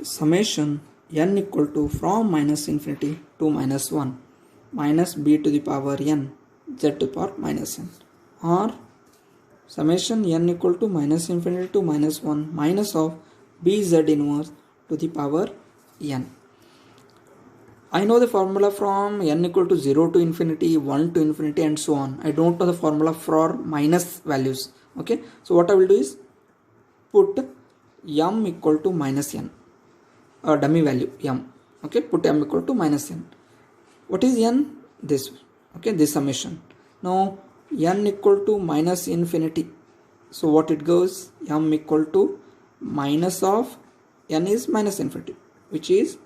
summation n equal to from minus infinity to minus 1 minus b to the power n z to the power minus n, or summation n equal to minus infinity to minus 1 minus of b z inverse to the power n. I know the formula from n equal to 0 to infinity, 1 to infinity, and so on. I don't know the formula for minus values. Okay, so what I will do is put m equal to minus n, a dummy value m. Okay, put m equal to minus n. What is n? This. Okay, this summation. Now n equal to minus infinity. So what it goes? M equal to minus of n is minus infinity, which is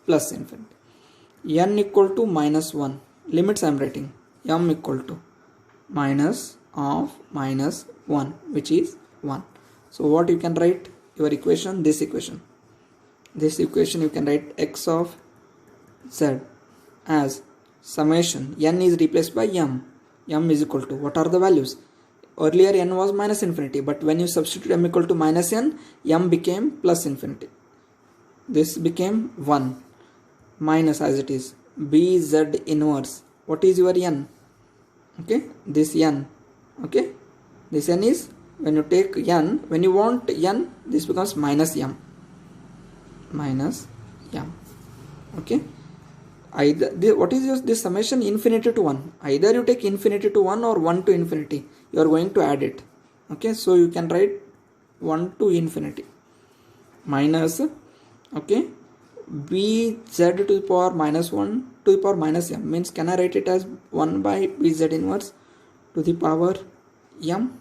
plus infinity. N equal to minus 1. Limits I am writing. M equal to minus of minus 1, which is 1. So what you can write? Your equation, this equation. This equation you can write x of z as summation. N is replaced by m. M is equal to, what are the values? Earlier n was minus infinity, but when you substitute m equal to minus n, m became plus infinity. This became 1 minus, as it is, bz inverse. What is your n? Okay, this n. Okay, this n is, when you take n, when you want n, this becomes minus m. Minus m. Okay, either what is this summation? Infinity to 1. Either you take infinity to 1 or 1 to infinity. You are going to add it. Okay, so you can write 1 to infinity minus, okay, bz to the power minus 1 to the power minus m, means can I write it as 1 by bz inverse to the power m.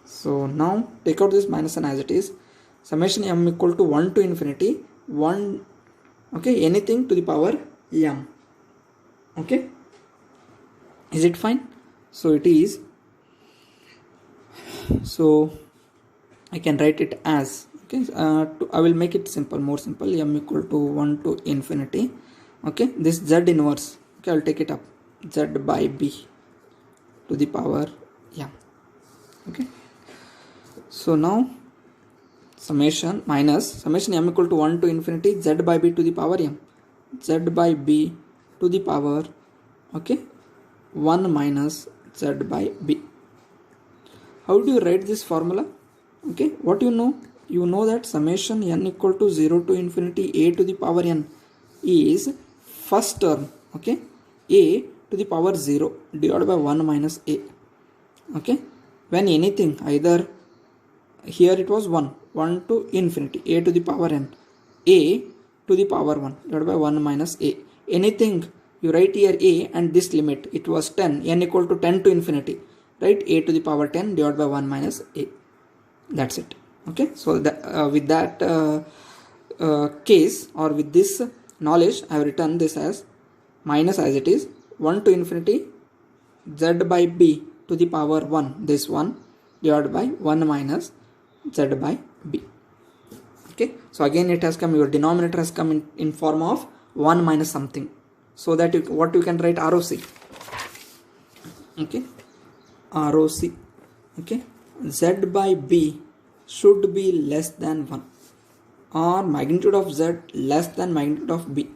So now take out this minus n as it is. Summation m equal to 1 to infinity 1, okay, anything to the power m. Okay, is it fine? So it is. So I can write it as, okay, I will make it simple, more simple. M equal to 1 to infinity. Okay, this z inverse, okay, I will take it up, z by b to the power m. Okay, so now summation minus summation m equal to 1 to infinity z by b to the power m, z by b to the power, okay, 1 minus z by b. How do you write this formula? Okay, what you know? You know that summation n equal to 0 to infinity a to the power n is first term, okay, a to the power 0 divided by 1 minus a. Okay, when anything, either here it was 1 to infinity, a to the power n, a to the power 1 divided by 1 minus a. Anything you write here a, and this limit, it was 10, n equal to 10 to infinity, right? A to the power 10 divided by 1 minus a. That's it. Okay, so with that case, or with this knowledge, I have written this as minus, as it is, 1 to infinity z by b to the power 1, this 1 divided by 1 minus z by b. Okay, so again it has come, your denominator has come in form of 1 minus something, so that what you can write, ROC. Okay, ROC. Okay, z by b should be less than 1, or magnitude of z less than magnitude of b.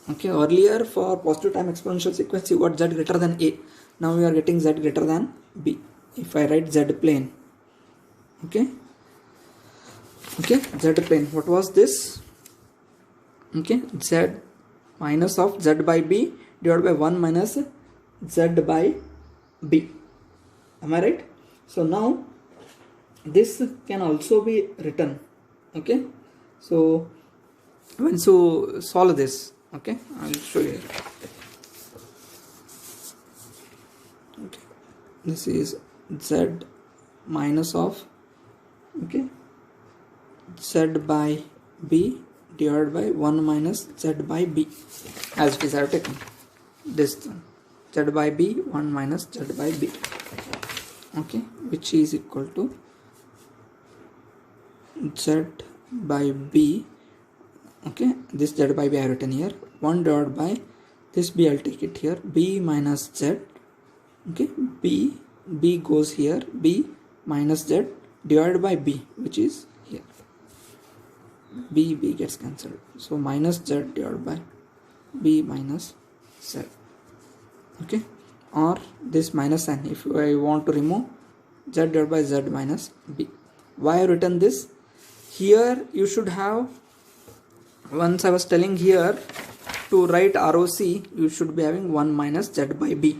Okay, earlier for positive time exponential sequence you got z greater than a. Now we are getting z greater than b. If I write z plane, okay, z plane, what was this? Okay, z minus of z by b divided by 1 minus z by b. Am I right? So now this can also be written. Okay, so when so solve this, okay, I will show you. Okay, this is z minus of, okay, z by b divided by 1 minus z by b, as it is. I have taken this z by b 1 minus z by b, okay, which is equal to z by b, okay, this z by b I have written here, 1 divided by this b, I will take it here, b minus z, okay, b goes here, b minus z divided by b, which is here. b gets cancelled, so minus z divided by b minus z. Okay, or this minus n, if I want to remove, z divided by z minus b. Why I have written this? Here you should have, once I was telling here to write ROC, you should be having 1 minus z by b.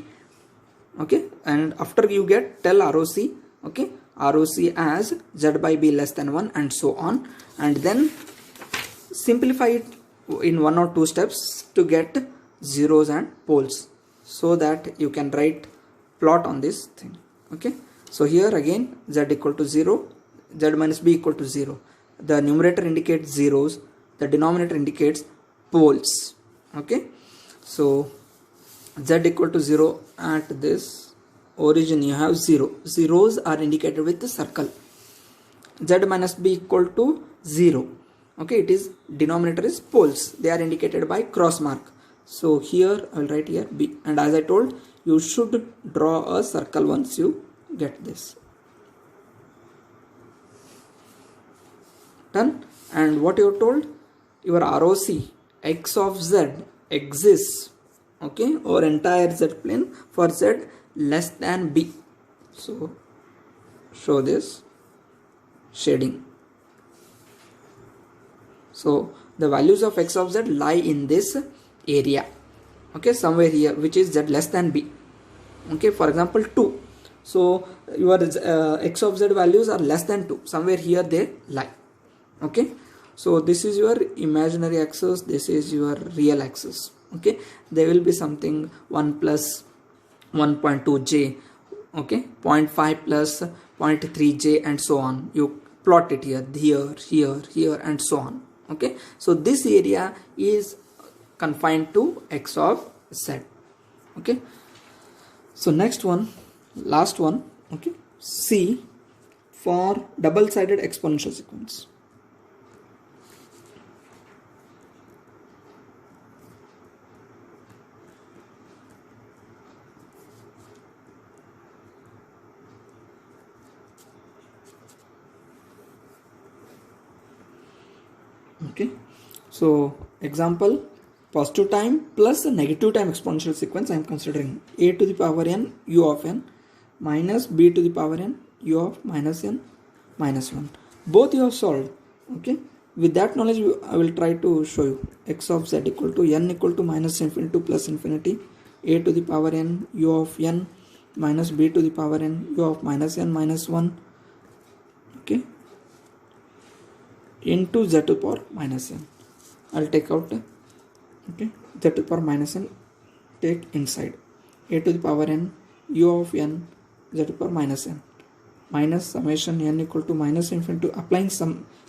Okay, and after you get, tell ROC, okay, ROC as z by b less than 1 and so on, and then simplify it in 1 or 2 steps to get zeros and poles, so that you can write plot on this thing. Okay, so here again z equal to 0, z minus b equal to 0. The numerator indicates zeros, the denominator indicates poles. Okay, so z equal to 0 at this origin you have 0. Zeros are indicated with the circle. Z minus b equal to 0. Okay, it is denominator is poles. They are indicated by cross mark. So here I will write here b, and as I told, you should draw a circle once you get this. Done. And what you have told, your ROC x of z exists, okay, over entire z plane for z less than b. So show this shading. So the values of x of z lie in this area, okay, somewhere here, which is z less than b. Okay, for example 2. So your x of z values are less than 2, somewhere here they lie. Okay, so this is your imaginary axis, this is your real axis. Okay, there will be something 1 plus 1.2j, okay, 0.5 plus 0.3j and so on. You plot it here, here and so on. Okay, so this area is confined to x of z. Okay, so next one, last one, okay, C for double-sided exponential sequence. Okay, so example, positive time plus a negative time exponential sequence I am considering. A to the power n u of n minus b to the power n u of minus n minus 1. Both you have solved. Okay, with that knowledge I will try to show you. X of z equal to n equal to minus infinity to plus infinity, a to the power n u of n minus b to the power n u of minus n minus 1. Okay, into z to the power minus n. I'll take out, okay, z to the power minus n, take inside, a to the power n u of n z to the power minus n minus summation n equal to minus infinity to applying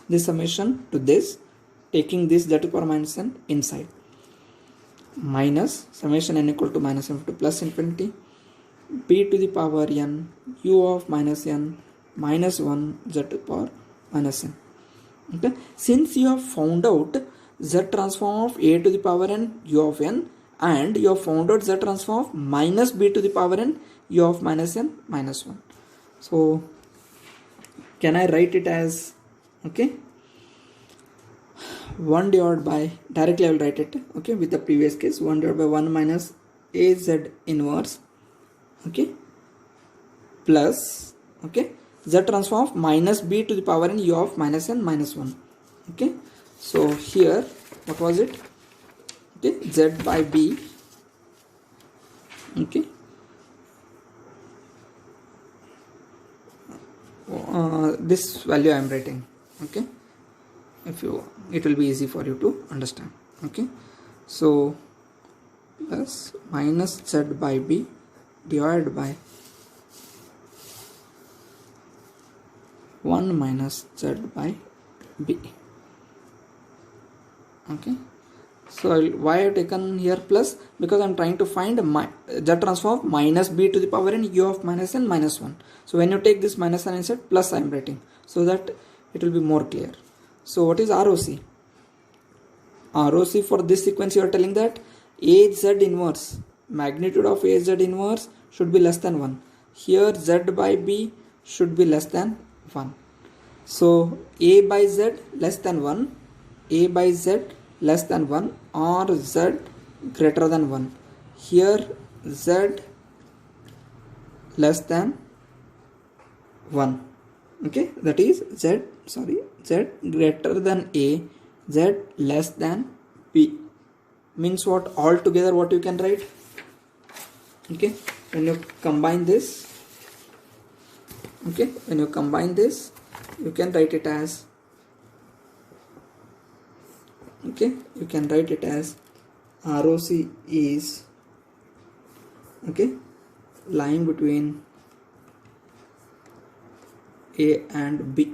this summation to this, taking this z to the power minus n inside, minus summation n equal to minus infinity to plus infinity, b to the power n u of minus n minus 1 z to the power minus n. Okay, since you have found out z transform of a to the power n u of n, and you have found out z transform of minus b to the power n u of minus n minus 1. So can I write it as, okay, 1 divided by, directly I will write it, okay, with the previous case, 1 divided by 1 minus a z inverse, okay, plus, okay, z transform of minus b to the power n u of minus n minus 1. Okay, so here what was it? Okay, z by b, okay, this value I am writing, okay, if you, it will be easy for you to understand. Okay, so plus minus z by b divided by 1 minus z by b. Okay, so why I have taken here plus? Because I am trying to find z transform of minus b to the power n u of minus n minus 1. So when you take this minus n inside, plus I am writing, so that it will be more clear. So what is ROC? ROC for this sequence, you are telling that AZ inverse, magnitude of AZ inverse should be less than 1. Here z by b should be less than 1. So a by z less than 1, a by z less than 1 or z greater than 1. Here z less than 1. Okay, that is z greater than a, z less than b. Means what? All together what you can write? Okay, when you combine this, you can write it as, ROC is, lying between a and b.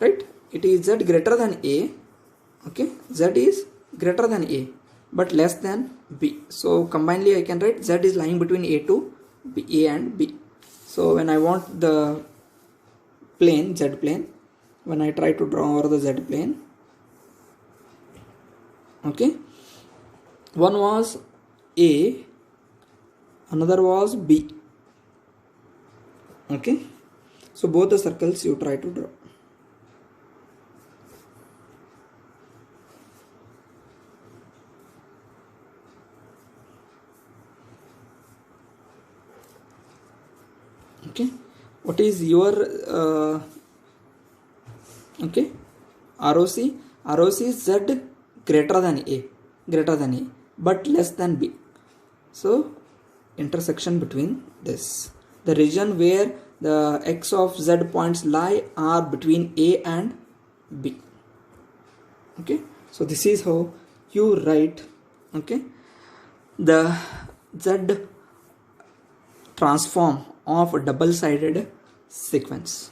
Right, it is z greater than a. Z is greater than a but less than b, so combinedly I can write z is lying between a to b, a and b. So when I want the plane, z plane, when I try to draw over the z plane, one was a, another was b. So both the circles you try to draw. What is your ROC? ROC is z greater than a but less than b. So intersection between this, the region where the x of z points lie are between a and b. So this is how you write the z transform of a double-sided sequence.